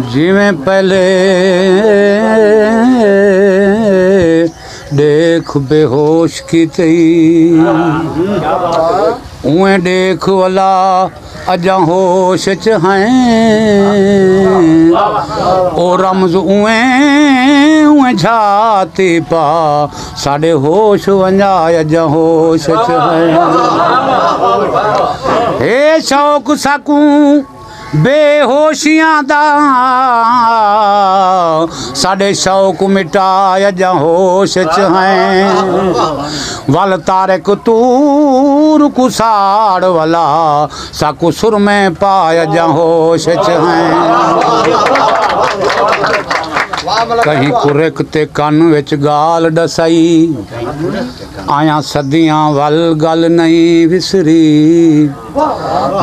जिमें पहले देख बेहोश की तई उएं देख वाला अजा होश च हैं ओ रमज उएं झाती पा साढ़े होश वंजा अजा होश च हैं हे शौक सकूं बेहोशियां दा साढ़े शौक मिटाया जा होश च हैं वल तारक तूर कुसाड़ वाला साकु सुर में पाया जा होश च हैं कहीं कुरक ते कन विच गाल दसाई आया सदियां वल गल नहीं विसरी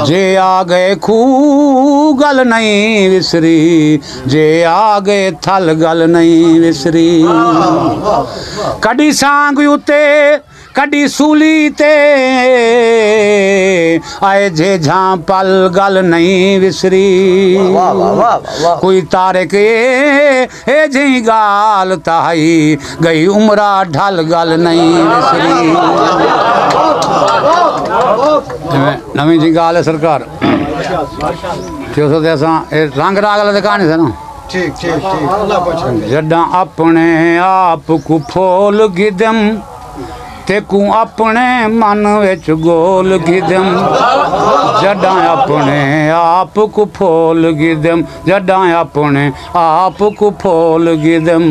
जे आ गए खू गल नहीं विसरी जे आ गए थल गल नहीं विसरी कड़ी सांग उते कड़ी सूली ते आए जे झां पल गल नहीं विसरी कोई तारे के ए जी गाल ताई गई उमरा ढल गल नहीं विसरी नवी जी गाल है सरकार रंग राग वाला कहानी था ना जदा अपने आप को फोल गिदम तेकू अपने मन विच गोल गिदम जदा अपने आप को फोल गिदम जदा अपने आप को फोल गिदम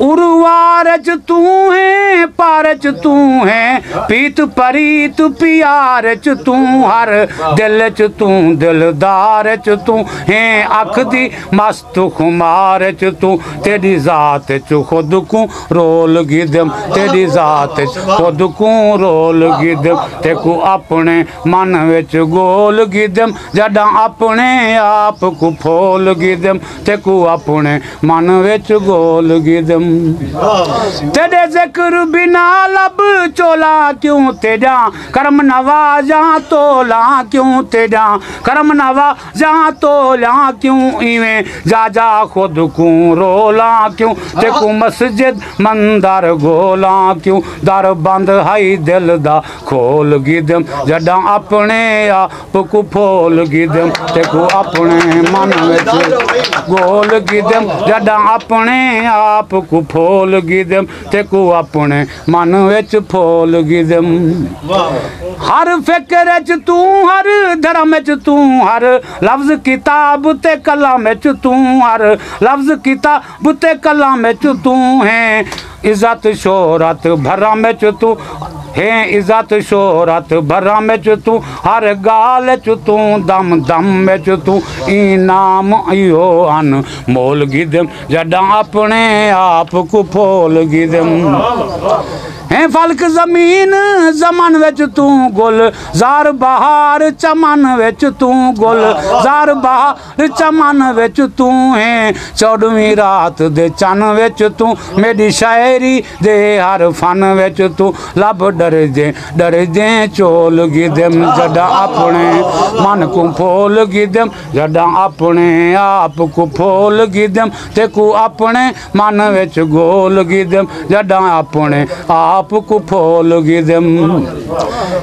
उर्वार च तू है पार च तू है पीत परीत प्यार च तू हर दिल च तू दिलदार च तू है अख दी मस्त खुमार च तू तेरी जात च खुद को रोल गिदम तेरी जात खुद को रोल गिदम तेकू अपने मन विच गोल गिदम जदा अपने आप को फोल गिदम तेकू अपने मन विच गोल गिदम तेरे जिक्र बिना लब चोला क्यों तेरा करम नवाजा तोला क्यों तेरा करम नवाजा तोला क्यों इवें जा जा खुद को रोला क्यों तेकू मस्जिद मंदर गोला क्यों दर बंद हाई दिल दा खोल गिदम जदा अपने आप को फोल गिदम तेकू अपने मन विच गोल गिदम जदा अपने आप को फोल गिदम तेकू अपने मन विच फोल गिदम हर फिक्र च तू हर धर्म च तू हर लफ्ज किताब ते कलम च तू हर लफ्ज किताब ते कलम च तू है इज्जत शोहरत भरम च तू है इज्जत शोहरत भरम च तू हर गाल च तू दम दम च तू इनाम इहो अन मोल गिदम जदा अपने आप को फोल गिदम है फलक जमीन जमन विच तू गुल जार बहार चमन विच तू गुल जार बहार चमन विच तू है चौदहवीं रात दे चन विच तू मेरी शायरी दे हर फन विच तू लब डर दे चोल गिदम जदा अपने मन को फोल गिदम जदा अपने आप को फोल गिदम तेकू अपने मन विच गोल गिदम जदा अपने आप को फोल गिदम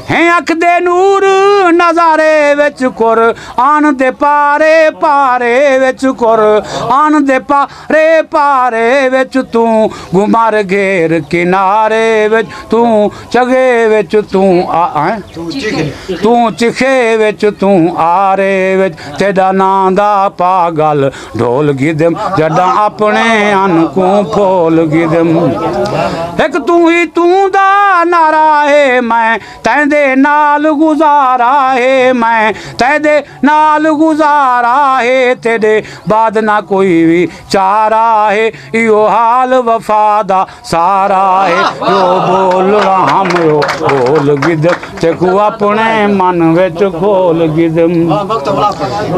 है अख दे नूर नजारे विच कुर आन दे पारे पारे विच कुर आन दे पारे पारे विच तू गुमार घेर किनारे विच तू चगे विच तू तू चिखे विच तू आरे विच तेरा नां दा पागल ढोल गिदम जदा अपने अन को फोल गिदम एक तू ही तू तू दा नारा है मैं तेंदे नाल गुजारा है मैं तेंदे नाल गुजारा है तेरे बाद ना कोई भी चारा है यो हाल वफा दा सारा है यो बोल रहा मैं बोल गिदम ते को अपने मन विच खोल गिदम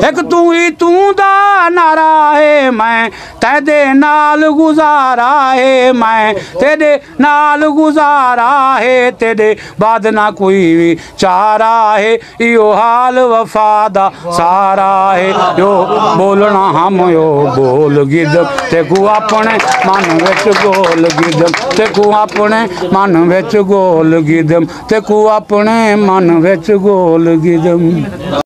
एक तू ही तू दा नारा है मैं तेरे नाल गुजारा है मैं तेरे नाल गुजारा है तेरे बाद ना कोई भी चारा है यो हाल वफा दा सारा है यो बोलना हम यो बोल गिदम ते को अपने मन विच गोल गिदम ते को अपने मन विच गोल गिदम ते को अपने मन विच गोल गिदम।